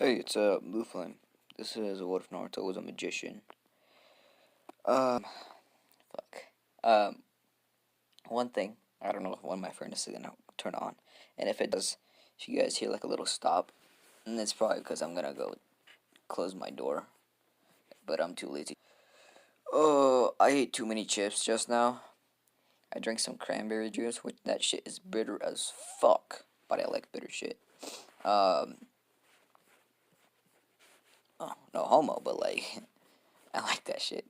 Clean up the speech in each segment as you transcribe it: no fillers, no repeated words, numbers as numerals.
Hey, it's Blue Flame. This is What If Naruto was a magician. Fuck. One thing, I don't know if one of my furnaces is gonna turn on, and if it does, if you guys hear like a little stop, and it's probably because I'm gonna go close my door, but I'm too lazy. Oh, I ate too many chips just now. I drank some cranberry juice, which that shit is bitter as fuck, but I like bitter shit. Oh, no homo, but like, I like that shit.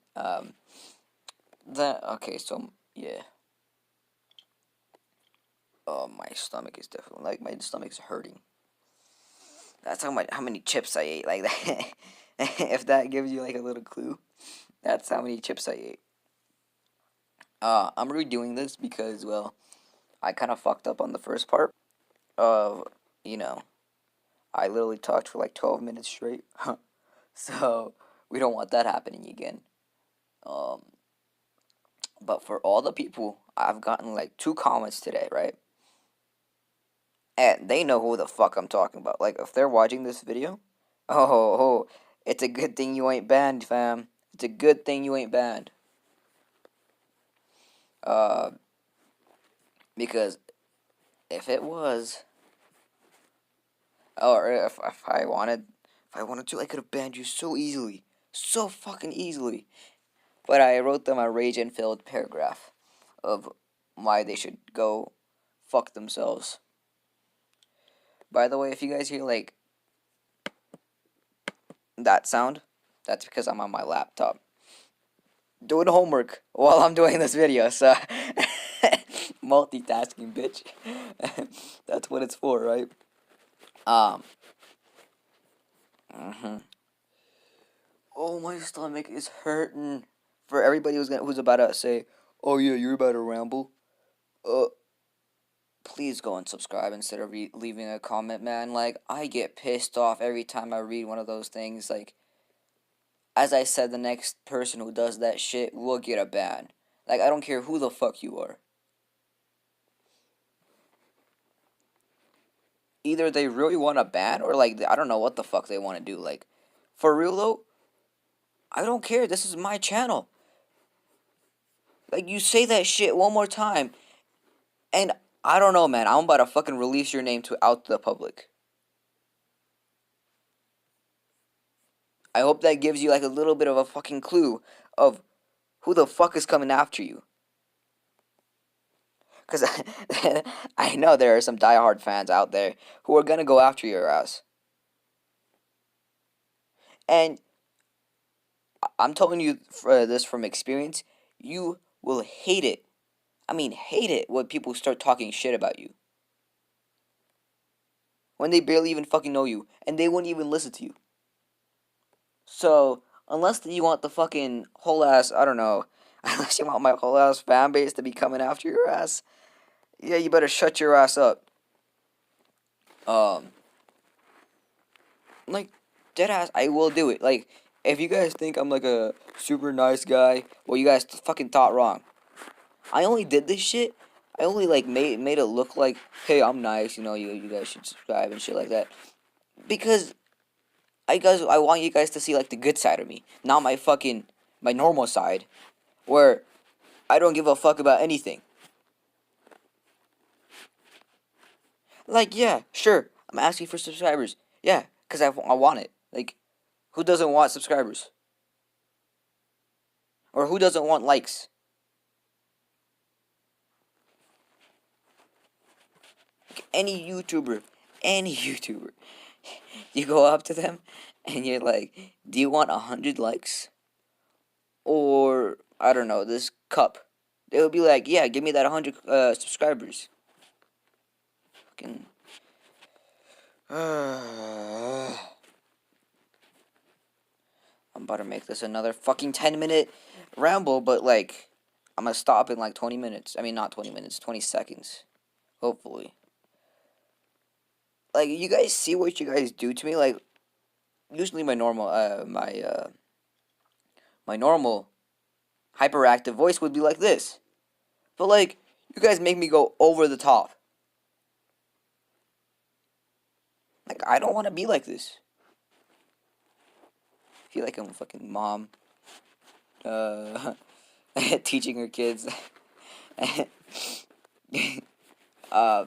Okay, so yeah. Oh, my stomach is definitely like my stomach's hurting. That's how many chips I ate. Like that, if that gives you like a little clue, that's how many chips I ate. I'm redoing this because I kind of fucked up on the first part of you know I literally talked for like 12 minutes straight, so we don't want that happening again. Um, but for all the people, I've gotten like 2 comments today, right? And they know who the fuck I'm talking about. Like, if they're watching this video, oh, it's a good thing you ain't banned, fam. It's a good thing you ain't banned. Uh, because if it was, or if I wanted to, I could have banned you so easily, so fucking easily. But I wrote them a rage-filled paragraph of why they should go fuck themselves. By the way, if you guys hear like that sound, that's because I'm on my laptop doing homework while I'm doing this video, so multitasking, bitch. That's what it's for, right? Um. Oh, my stomach is hurting. For everybody who's about to say, "Oh yeah, you're about to ramble," uh, please go and subscribe instead of leaving a comment, man. Like, I get pissed off every time I read one of those things. Like, as I said, the next person who does that shit will get a ban. Like, I don't care who the fuck you are. Either they really want a ban or like I don't know what the fuck they want to do. Like, for real though, I don't care. This is my channel. Like, you say that shit one more time, and I don't know, man. I'm about to fucking release your name out to the public. I hope that gives you like a little bit of a fucking clue of who the fuck is coming after you. Because I know there are some diehard fans out there who are gonna go after your ass. And I'm telling you this from experience, you will hate it. I mean, hate it when people start talking shit about you. When they barely even fucking know you, and they won't even listen to you. So, unless you want the fucking whole ass, I don't know, unless you want my whole ass fan base to be coming after your ass, yeah, you better shut your ass up. Like, dead ass, I will do it. Like, if you guys think I'm like a super nice guy, well, you guys fucking thought wrong. I only did this shit. I only like made it look like, hey, I'm nice. You guys should subscribe and shit like that. Because I want you guys to see like the good side of me, not my normal side, where I don't give a fuck about anything. Like, yeah, sure, I'm asking for subscribers. Yeah, because I want it. Like, who doesn't want subscribers? Or who doesn't want likes? Like, any YouTuber, you go up to them and you're like, do you want 100 likes? Or, I don't know, this cup. They'll be like, yeah, give me that 100 subscribers. Fucking. I'm about to make this another fucking 10-minute ramble, but like, I'm gonna stop in like 20 minutes. I mean, not 20 minutes, 20 seconds. Hopefully. Like, you guys see what you guys do to me? Like, usually my normal hyperactive voice would be like this. But like, you guys make me go over the top. Like, I don't want to be like this. feel like I'm a fucking mom. Teaching her kids. uh,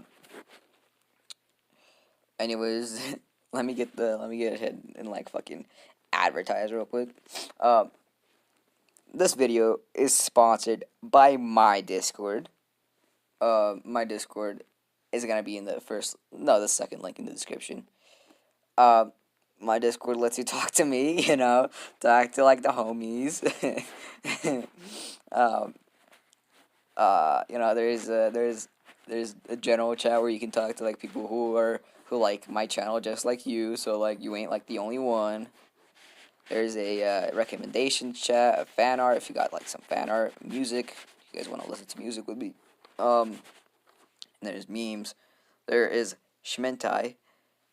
anyways, let me get ahead and like fucking advertise real quick. This video is sponsored by my Discord. My Discord is gonna be in the second link in the description. Uh, my Discord lets you talk to me, talk to like the homies. um, there's a general chat where you can talk to like people who like my channel just like you, so like you ain't like the only one. There's a recommendation chat, a fan art if you got like some fan art, music. If you guys want to listen to music with me. And there's memes. There is Shmentai.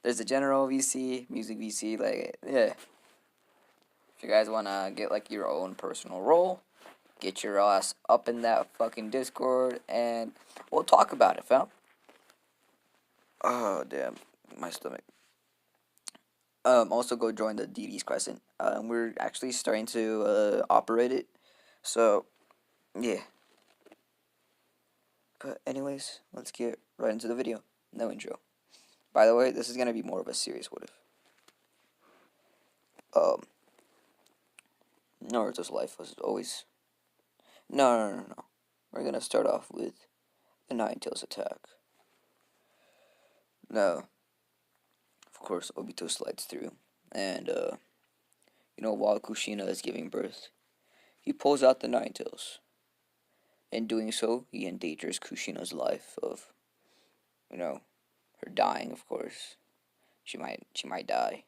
There's a general VC, music VC, like yeah. If you guys wanna get like your own personal role, get your ass up in that fucking Discord and we'll talk about it, fam. Oh damn, my stomach. Also go join the DD's Crescent. We're actually starting to operate it. So yeah. But anyways, let's get right into the video. No intro. By the way, this is gonna be more of a serious what if. Um Naruto's life was always no. We're gonna start off with the Nine Tails attack. Now, of course, Obito slides through, and while Kushina is giving birth, he pulls out the Nine Tails. In doing so, he endangers Kushina's life of, her dying. Of course, she might die.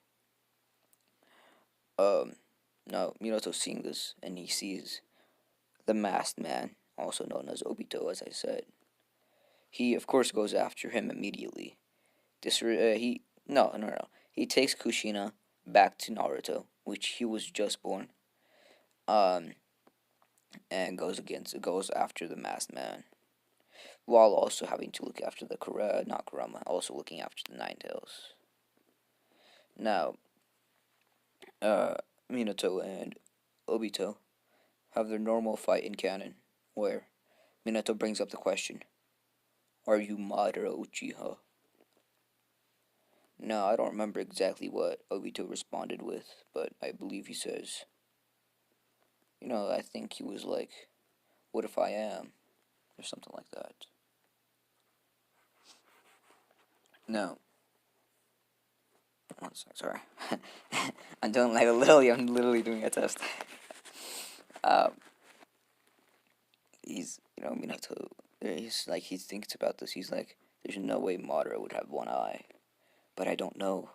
Now Minato's seeing this, and he sees the masked man, also known as Obito, as I said. He of course goes after him immediately. No. He takes Kushina back to Naruto, which he was just born. And goes after the masked man, while also having to look after not Kurama, also looking after the Nine Tails. Now, Minato and Obito have their normal fight in canon, where Minato brings up the question, "Are you Madara Uchiha?" Now, I don't remember exactly what Obito responded with, but I believe he says, I think he was like, "What if I am?" or something like that. Now, one sec, sorry. I'm literally doing a test. um, Minato, he's like, he thinks about this. He's like, there's no way Madara would have one eye. But I don't know.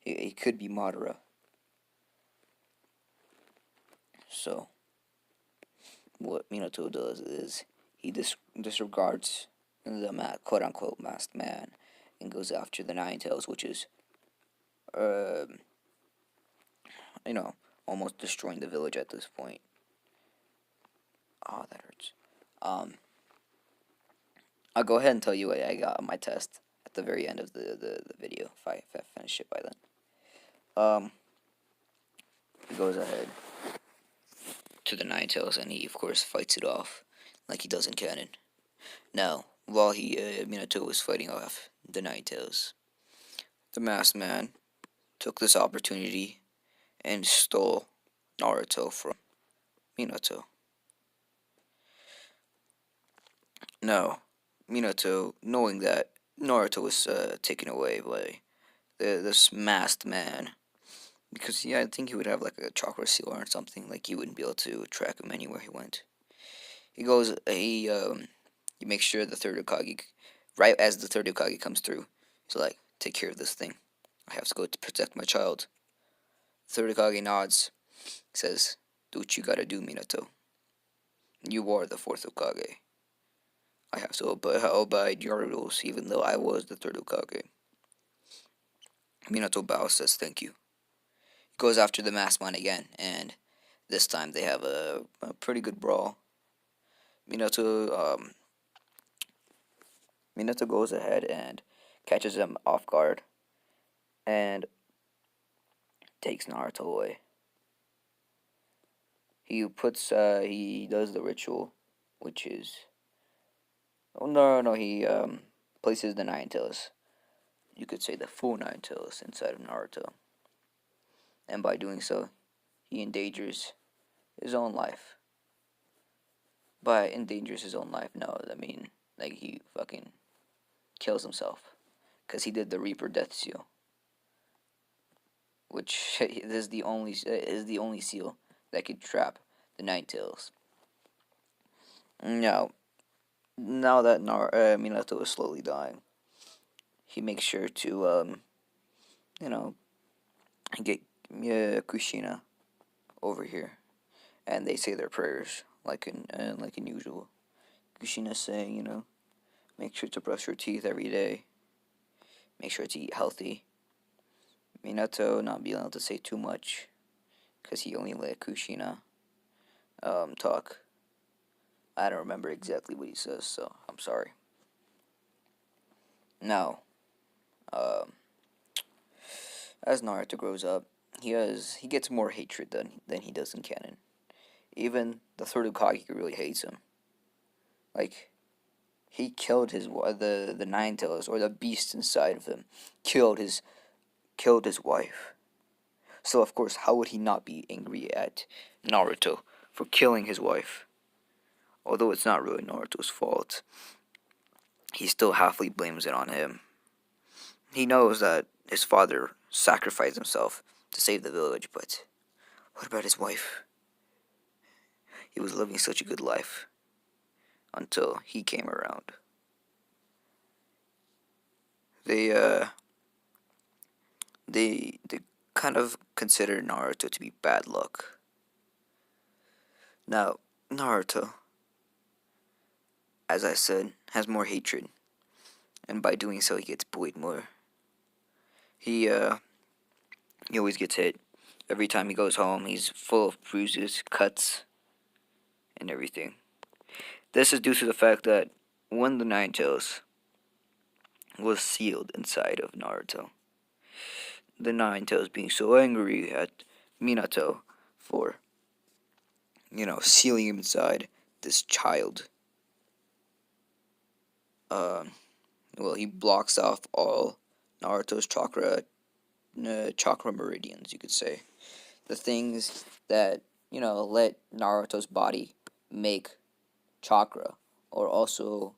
It could be Madara. So, what Minato does is he disregards the quote-unquote masked man and goes after the Nine Tails, which is, almost destroying the village at this point. Oh, that hurts. I'll go ahead and tell you what I got on my test at the very end of the video, if I finish it by then. He goes ahead to the Nine Tails, and he, of course, fights it off, like he does in canon. Now, while Minato was fighting off the Nine Tails, the masked man took this opportunity and stole Naruto from Minato. Now, Minato, knowing that Naruto was taken away by this masked man, because I think he would have like a chakra seal or something, like he wouldn't be able to track him anywhere he went. He makes sure the third Hokage, right as the third Hokage comes through, he's like, take care of this thing. I have to go to protect my child. Third Hokage nods, says, do what you gotta do, Minato. You are the fourth Hokage. I have to abide your rules, even though I was the third Hokage. Minato bows, says thank you. He goes after the masked man again, and this time they have a pretty good brawl. Minato goes ahead and catches him off guard and takes Naruto away. he does the ritual, which is, oh no, he places the nine tails. You could say the full nine tails inside of Naruto, and by doing so, he endangers his own life. By endangers his own life, no, I mean like he fucking kills himself, cause he did the Reaper Death Seal, which is the only seal that could trap the Nine Tails. Now that Minato is slowly dying, he makes sure to you know get Kushina over here, and they say their prayers like in usual. Kushina's saying, make sure to brush your teeth every day. Make sure to eat healthy. Minato not being able to say too much, because he only let Kushina talk. I don't remember exactly what he says, so I'm sorry. Now, um, as Naruto grows up, he gets more hatred than he does in canon. Even the third Hokage really hates him. Like, he killed the Nine Tails, or the beast inside of him, killed his wife. So of course, how would he not be angry at Naruto for killing his wife? Although it's not really Naruto's fault, he still halfly blames it on him. He knows that his father sacrificed himself to save the village, but what about his wife? He was living such a good life until he came around. They they kind of consider Naruto to be bad luck. Now, Naruto, as I said, has more hatred, and by doing so, he gets bullied more. He always gets hit. Every time he goes home, he's full of bruises, cuts, and everything. This is due to the fact that when the Nine Tails was sealed inside of Naruto, the Nine Tails being so angry at Minato for, sealing him inside this child, he blocks off all Naruto's chakra meridians, you could say. The things that, let Naruto's body make chakra, or also,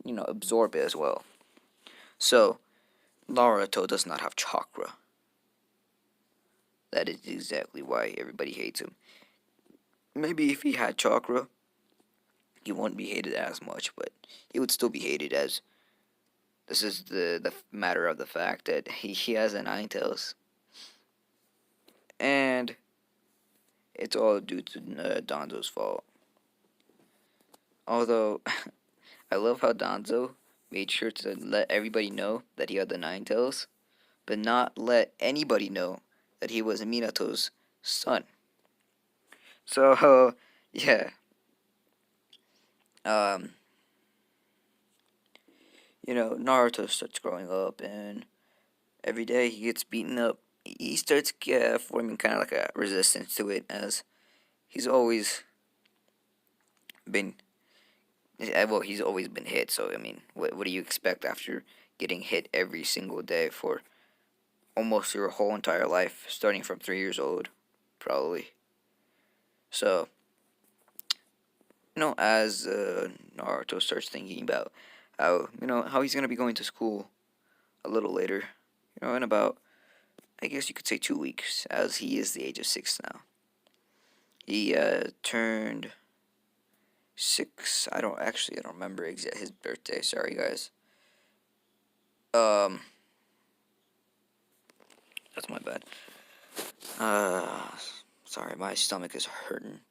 absorb it as well. So, Naruto does not have chakra. That is exactly why everybody hates him. Maybe if he had chakra, he wouldn't be hated as much, but he would still be hated, as this is the matter of the fact that he has a Nine Tails. And it's all due to Danzo's fault. Although, I love how Danzo made sure to let everybody know that he had the Nine Tails, but not let anybody know that he was Minato's son. So, yeah. Naruto starts growing up, and every day he gets beaten up. He starts forming kind of like a resistance to it, as he's always been. Well, he's always been hit. So I mean, what do you expect after getting hit every single day for almost your whole entire life, starting from 3 years old, probably? So, as Naruto starts thinking about how he's gonna be going to school a little later, in about, I guess you could say, 2 weeks, as he is the age of 6 now. He turned 6. I don't remember his birthday. Sorry, guys. That's my bad. Sorry, my stomach is hurting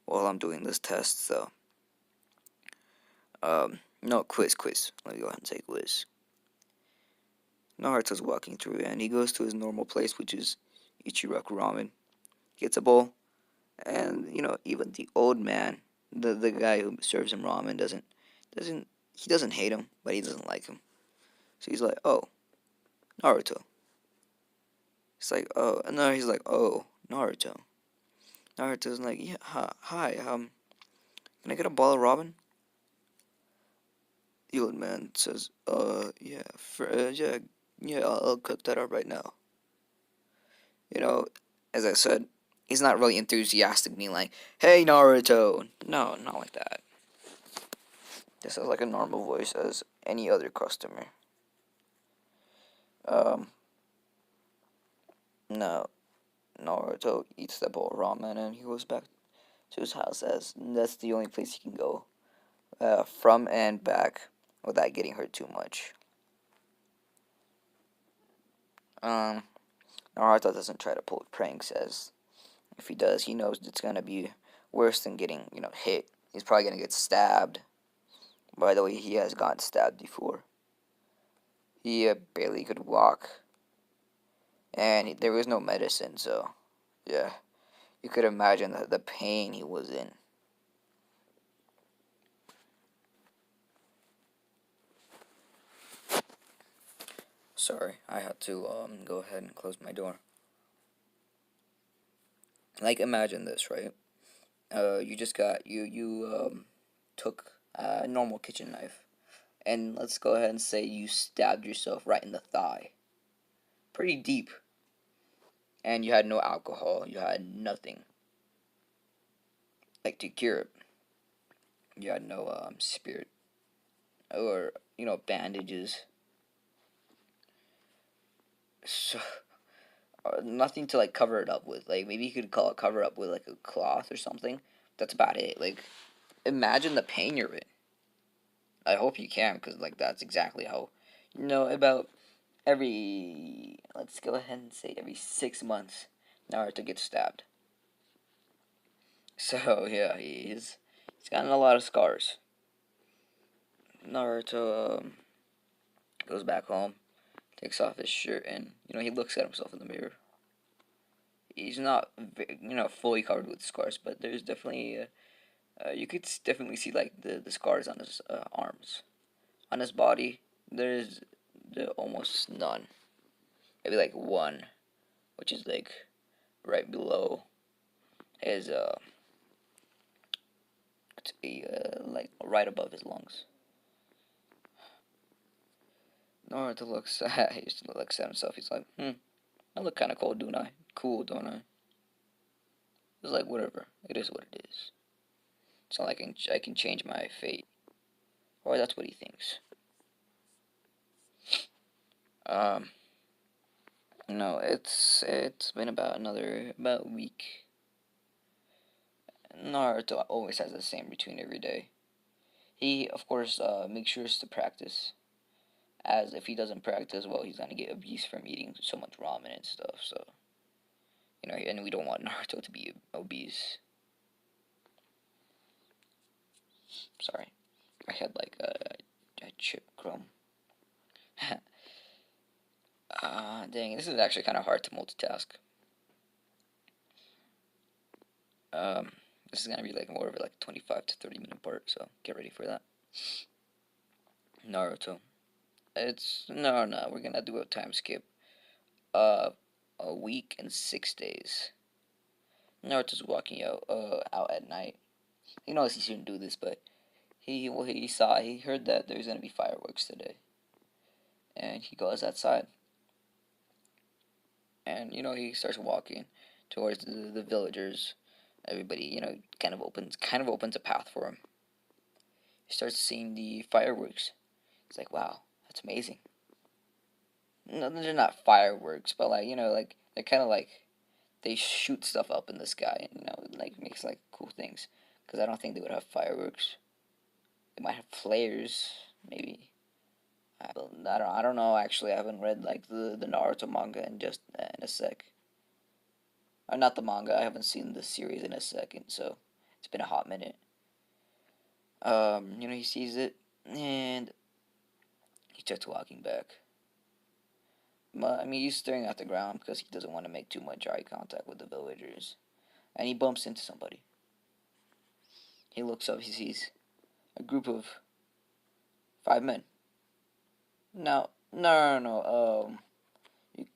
while I'm doing this test. So, no, quiz. Let me go ahead and say quiz. Naruto's walking through, and he goes to his normal place, which is Ichiraku Ramen. Gets a bowl, and even the old man, the guy who serves him ramen, doesn't hate him, but he doesn't like him. So he's like, oh, Naruto. He's like, oh, and then he's like, oh, Naruto. Naruto's like, yeah, hi, can I get a bottle of ramen? The old man says, yeah, yeah, I'll cook that up right now. You know, as I said, he's not really enthusiastic, being like, hey, Naruto. No, not like that. This is like a normal voice as any other customer. Um, no, Naruto eats the bowl of ramen and he goes back to his house as that's the only place he can go from and back without getting hurt too much. Um, Naruto doesn't try to pull pranks as if he does, he knows it's gonna be worse than getting hit. He's probably gonna get stabbed. By the way, he has gotten stabbed before. He barely could walk, and there was no medicine, so yeah, you could imagine the pain he was in. Sorry, I had to go ahead and close my door. Like, imagine this, right? You just got you took a normal kitchen knife, and let's go ahead and say you stabbed yourself right in the thigh, pretty deep, and you had no alcohol, you had nothing like to cure it. You had no spirit or bandages, so nothing to like cover it up with. Like maybe you could cover up with like a cloth or something. That's about it. Like imagine the pain you're in. I hope you can, because like that's exactly how about every, let's go ahead and say every 6 months, Naruto gets stabbed. So yeah, he's gotten a lot of scars. Naruto goes back home, takes off his shirt, and he looks at himself in the mirror. He's not fully covered with scars, but there's definitely you could definitely see like the scars on his arms. On his body, there's almost none. Maybe like one, which is like right below his like right above his lungs. Naruto looks at himself. He's like, I look kind of cool, don't I? Cool, don't I? It's like whatever. It is what it is. It's not like I can change my fate, or that's what he thinks. Um, no, it's been about a week. Naruto always has the same routine every day. He of course makes sure to practice, as if he doesn't practice, well, he's gonna get obese from eating so much ramen and stuff. So and we don't want Naruto to be obese. Sorry, I had like a chip crumb. Dang, this is actually kind of hard to multitask. Um, this is gonna be like more of a 25 to 30 minute part, so get ready for that. Naruto. It's no, we're gonna do a time skip. Uh, a week and 6 days. Naruto's walking out at night. He knows he shouldn't do this, but he heard that there's gonna be fireworks today, and he goes outside, and he starts walking towards the villagers. Everybody kind of opens a path for him. He starts seeing the fireworks. He's like, wow, that's amazing. No, they're not fireworks, but like they're kind of like they shoot stuff up in the sky, and like makes like cool things. Because I don't think they would have fireworks. They might have flares, maybe. I don't know. Actually, I haven't read like the Naruto manga in a sec. Or not the manga. I haven't seen the series in a second, so it's been a hot minute. He sees it, and he starts walking back. But I mean, he's staring at the ground because he doesn't want to make too much eye contact with the villagers, and he bumps into somebody. He looks up. He sees a group of 5 men. No.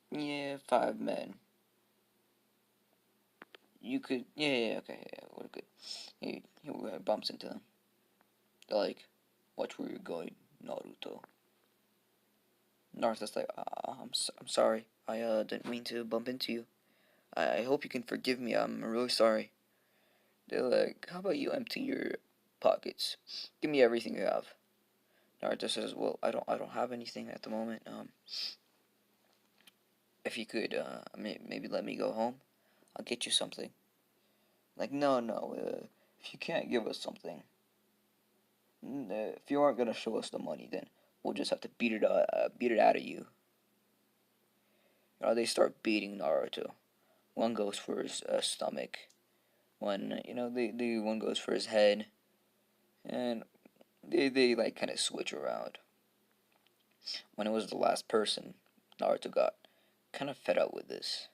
Yeah, 5 men. you could, yeah, okay, yeah, we're good. He bumps into them. They're like, watch where you're going, Naruto. Naruto's like, I'm sorry. I didn't mean to bump into you. I hope you can forgive me. I'm really sorry. They're like, how about you empty your pockets? Give me everything you have. Naruto says, well, I don't have anything at the moment. If you could, maybe let me go home, I'll get you something. Like, no, if you can't give us something, if you aren't gonna show us the money, then we'll just have to beat it out of you. They start beating Naruto. One goes for his stomach. One, one goes for his head, and they like kind of switch around. When it was the last person, Naruto got kind of fed up with this.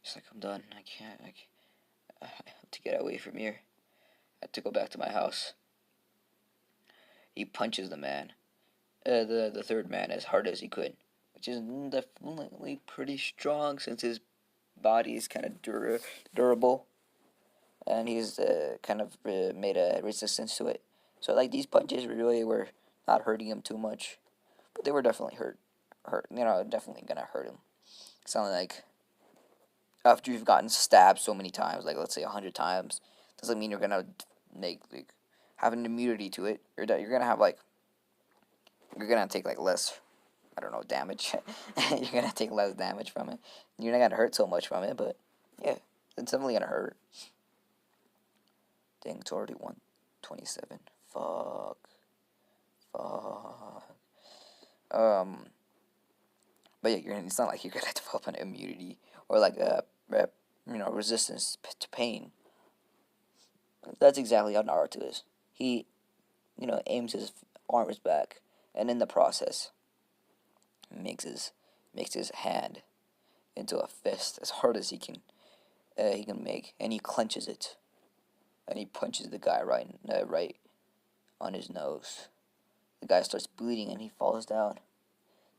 He's like, I'm done. I have to get away from here. I have to go back to my house. He punches the man, the third man, as hard as he could, which is definitely pretty strong since his body is kind of durable, and he's kind of made a resistance to it. So like these punches really were not hurting him too much, but they were definitely hurt. Definitely gonna hurt him. Sounding like after you've gotten stabbed so many times, like let's say 100 times, doesn't mean you're gonna have an immunity to it. You're gonna have you're gonna take less, I don't know, damage. You're gonna take less damage from it. You're not gonna hurt so much from it, but yeah, it's definitely gonna hurt. Dang, it's already 1:27. Fuck. But yeah, it's not like you're gonna develop an immunity or resistance to pain. That's exactly how Naruto is. He, aims his arms back, and in the process, makes his hand into a fist as hard as he can make, and he clenches it, and he punches the guy right on his nose. The guy starts bleeding, and he falls down.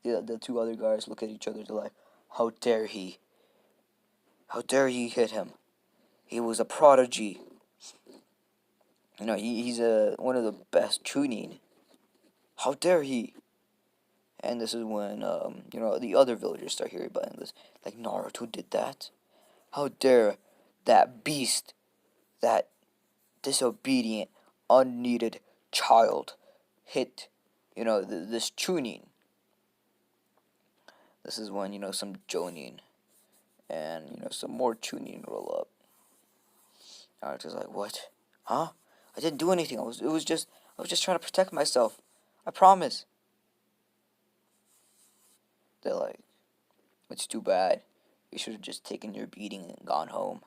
The two other guys look at each other. They're like, "How dare he? How dare he hit him? He was a prodigy. He's one of the best Chunin. How dare he?" And this is when the other villagers start hearing about this. Like, Naruto did that? How dare that beast, that disobedient, unneeded child hit, this Chunin? This is when, some Jonin and, some more Chunin roll up. Naruto's like, what? Huh? I didn't do anything. I was just trying to protect myself. I promise. They're like, it's too bad. You should have just taken your beating and gone home.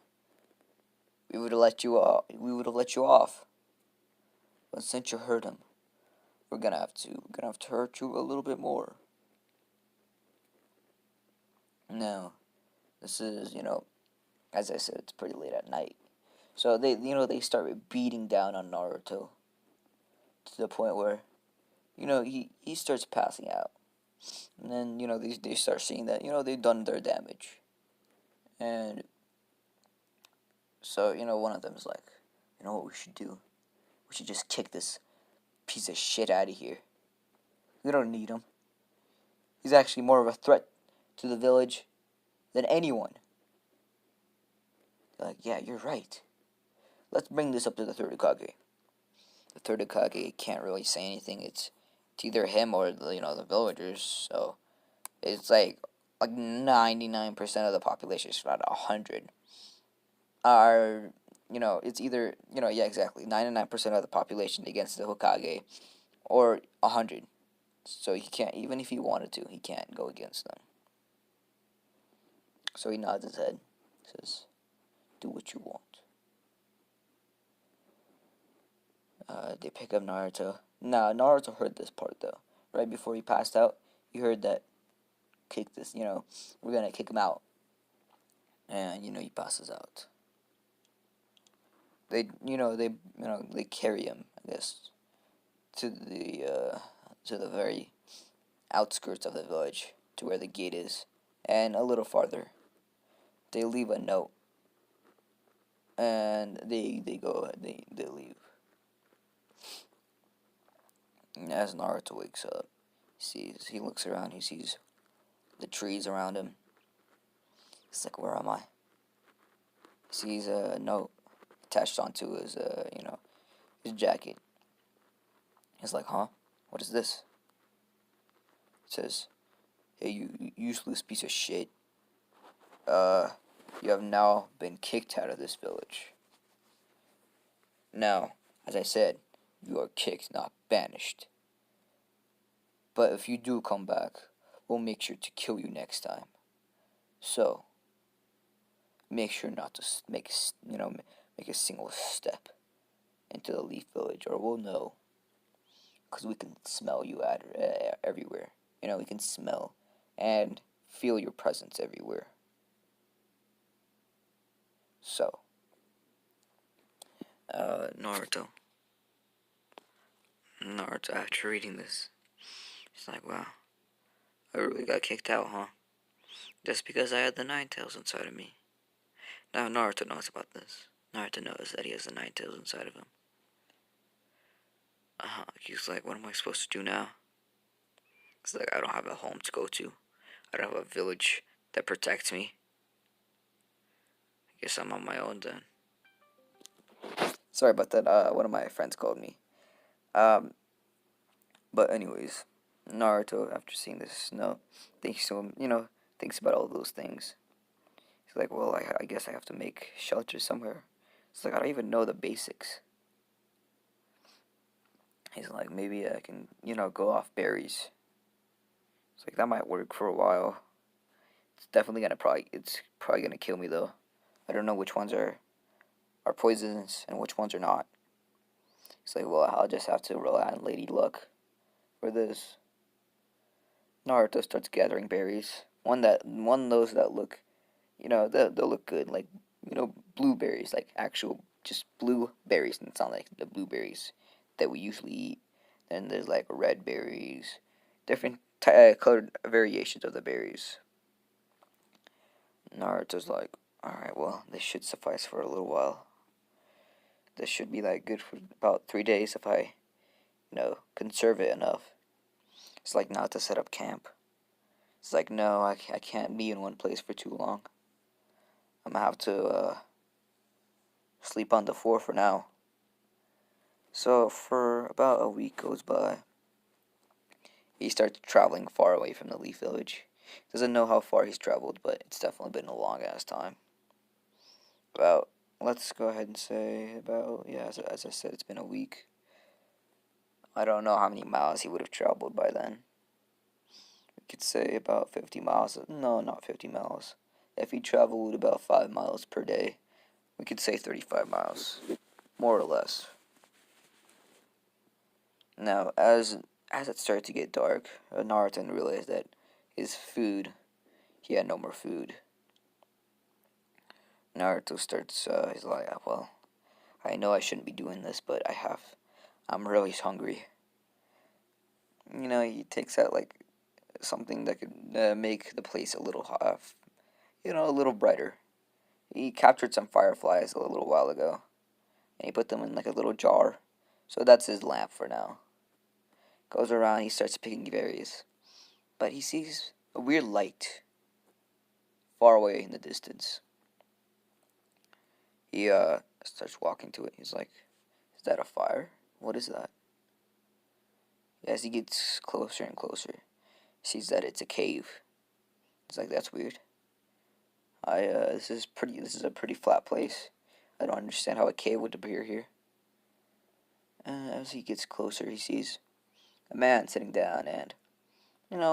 We would have let you off. But since you hurt him, we're gonna have to hurt you a little bit more. Now, this is, as I said, it's pretty late at night. So they start beating down on Naruto to the point where, he starts passing out. And then, they start seeing that, they've done their damage. And so, one of them is like, you know what we should do? We should just kick this piece of shit out of here. We don't need him. He's actually more of a threat to the village than anyone. They're like, yeah, you're right. Let's bring this up to the third Hokage. The third Hokage can't really say anything. It's either him or the villagers. So it's like 99% of the population, is about 100, are it's either yeah, exactly, 99% of the population against the Hokage, or 100. So he can't, even if he wanted to, he can't go against them. So he nods his head, says, "Do what you want." They pick up Naruto. Now Naruto heard this part though. Right before he passed out, he heard that we're gonna kick him out, and he passes out. They carry him, I guess, to the very outskirts of the village, to where the gate is, and a little farther, they leave a note and they go, they leave. And as Naruto wakes up, he looks around, he sees the trees around him. He's like, where am I? He sees a note attached onto his, his jacket. He's like, huh? What is this? It says, hey, you useless piece of shit. You have now been kicked out of this village. Now, as I said, you are kicked, not banished. But if you do come back, we'll make sure to kill you next time. So, make sure not to make a single step into the Leaf Village, or we'll know. Because we can smell you everywhere. We can smell and feel your presence everywhere. So, Naruto, after reading this, he's like, wow, I really got kicked out, huh? Just because I had the Nine Tails inside of me. Now Naruto knows about this. Naruto knows that he has the Nine Tails inside of him. He's like, what am I supposed to do now? It's like, I don't have a home to go to. I don't have a village that protects me. I guess I'm on my own then. Sorry about that. One of my friends called me. But anyways, Naruto, after seeing this note, thinks about all those things. He's like, well, I guess I have to make shelter somewhere. It's like, I don't even know the basics. He's like, maybe I can, go off berries. It's like, that might work for a while. It's probably gonna kill me though. I don't know which ones are poisonous and which ones are not. It's like, well, I'll just have to rely on Lady Luck for this. Naruto starts gathering berries. One of those that look, they'll look good, like, blueberries, like actual just blue berries, and it's not like the blueberries that we usually eat. Then there's like red berries, different colored variations of the berries. Naruto's like, alright, well, this should suffice for a little while. This should be like good for about 3 days if I, conserve it enough. It's like not to set up camp. It's like, no, I can't be in one place for too long. I'm gonna have to sleep on the floor for now. So for about a week goes by. He starts traveling far away from the Leaf Village. Doesn't know how far he's traveled, but it's definitely been a long ass time. Let's go ahead and say as I said, it's been a week. I don't know how many miles he would have traveled by then. We could say about 50 miles. No, not 50 miles. If he traveled about 5 miles per day, we could say 35 miles, more or less. Now, as it started to get dark, Naruto realized that he had no more food. Naruto starts, he's like, well, I know I shouldn't be doing this, but I'm really hungry. He takes out, like, something that could make the place a little, a little brighter. He captured some fireflies a little while ago, and he put them in, like, a little jar. So that's his lamp for now. Goes around, he starts picking berries. But he sees a weird light far away in the distance. He starts walking to it. He's like, is that a fire? What is that? As he gets closer and closer, he sees that it's a cave. He's like, that's weird. This is a pretty flat place. I don't understand how a cave would appear here. As he gets closer, he sees a man sitting down and,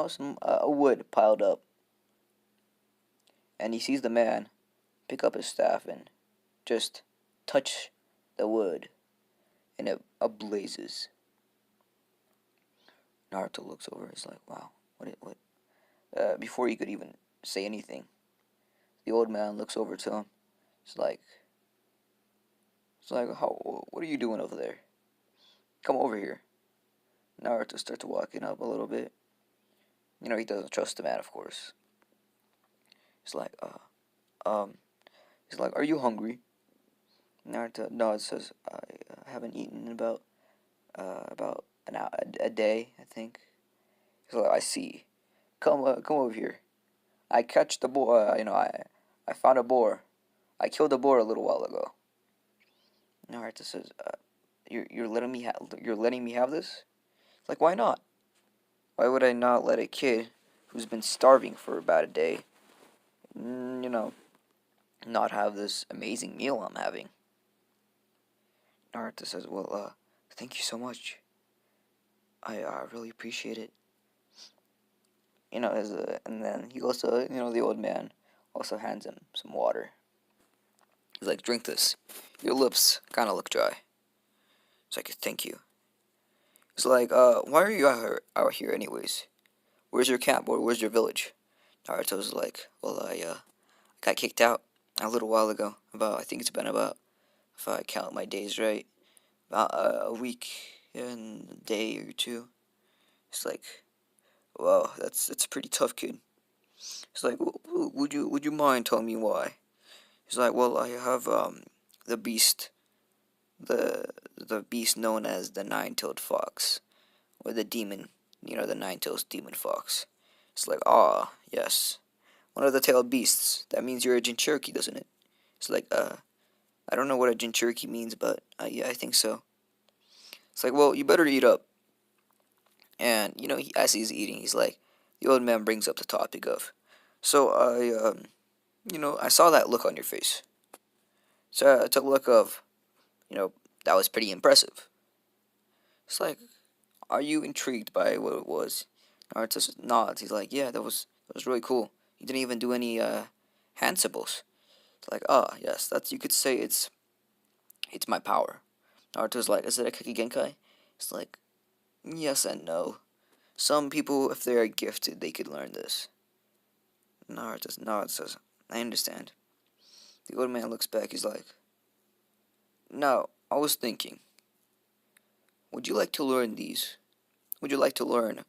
some a wood piled up. And he sees the man pick up his staff and just touch the wood, and it ablases. Naruto looks over. He's like, "Wow, what?" Before he could even say anything, the old man looks over to him. It's like, what are you doing over there? Come over here." Naruto starts walking up a little bit. He doesn't trust the man, of course. He's like, he's like, "Are you hungry?" Naruto, no, it says I haven't eaten in about an hour, a day, I think. So I see. Come over here. I catch the boar. I found a boar. I killed a boar a little while ago. Naruto says, you're letting me have this? It's like, why not? Why would I not let a kid who's been starving for about a day, you know, not have this amazing meal I'm having? Naruto says, well, thank you so much. I really appreciate it. And then he also, the old man also hands him some water. He's like, drink this. Your lips kind of look dry. It's like, thank you. It's like, why are you out here anyways? Where's your camp or where's your village? Naruto's like, well, I got kicked out a little while ago. I think it's been about, if I count my days right, about a week and a day or two. It's like, wow, that's a pretty tough, kid. It's like, would you mind telling me why? He's like, well, I have the beast, the beast known as the nine-tailed fox, or the demon, the nine-tailed demon fox. It's like, ah, yes, one of the tailed beasts. That means you're a Jinchuriki, doesn't it? It's like, I don't know what a Jinchuriki means, but yeah, I think so. It's like, well, you better eat up. And as he's eating, he's like, the old man brings up the topic of, so I saw that look on your face. So it's a look of, that was pretty impressive. It's like, are you intrigued by what it was? Naruto nods. He's like, yeah, that was really cool. He didn't even do any hand symbols. It's like, ah, yes, you could say it's my power. Naruto's like, is it a Kiki Genkai? It's like, yes and no. Some people, if they are gifted, they could learn this. Naruto nods, says, I understand. The old man looks back. He's like, now, I was thinking, would you like to learn these? Would you like to learn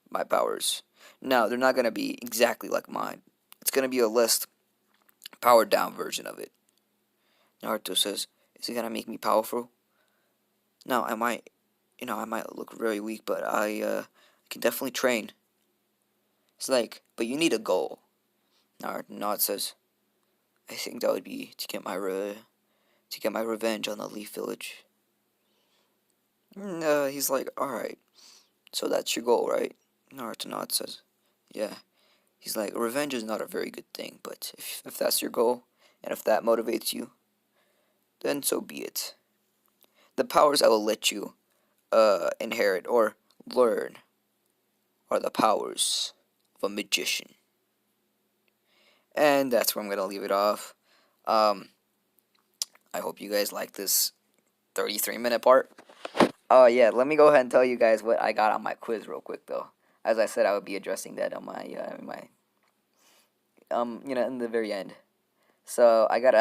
my powers? No, they're not going to be exactly like mine. It's going to be a less powered down version of it. Naruto says, is it going to make me powerful? No, I might look very weak, but I can definitely train. It's like, but you need a goal. Naruto says, I think that would be to get my revenge on the Leaf Village. He's like, alright, so that's your goal, right? Naruto says, yeah. He's like, revenge is not a very good thing, but if that's your goal, and if that motivates you, then so be it. The powers I will let you inherit or learn are the powers of a magician. And that's where I'm going to leave it off. I hope you guys like this 33-minute part. Oh, yeah, let me go ahead and tell you guys what I got on my quiz real quick, though. As I said, I would be addressing that on in the very end. So I got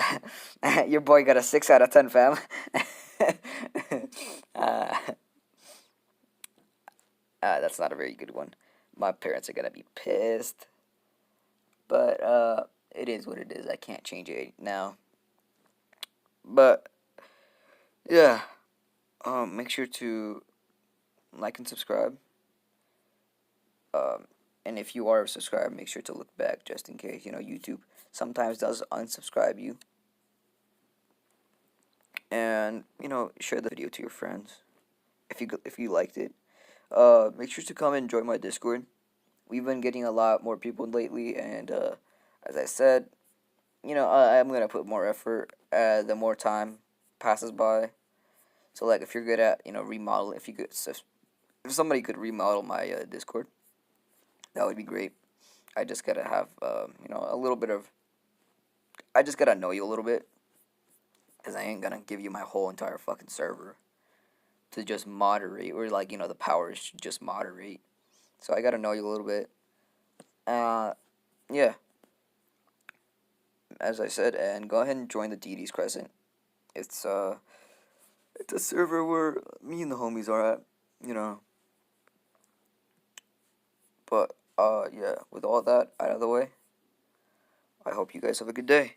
your boy got a 6 out of 10, fam. uh, that's not a very good one. My parents are gonna be pissed. But it is what it is. I can't change it now. But yeah, make sure to like and subscribe. And if you are subscribed, make sure to look back just in case. YouTube sometimes does unsubscribe you. And share the video to your friends if you liked it. Make sure to come and join my Discord. We've been getting a lot more people lately, and as I said, I'm gonna put more effort the more time passes by. So like, if you're good at remodel, if if somebody could remodel my Discord, that would be great. I just gotta have a little bit of. I just gotta know you a little bit, cause I ain't gonna give you my whole entire fucking server to just moderate, or like the powers should just moderate. So I gotta know you a little bit. Yeah. As I said, and go ahead and join the DD's Crescent. It's a server where me and the homies are at. But yeah, with all that out of the way, I hope you guys have a good day.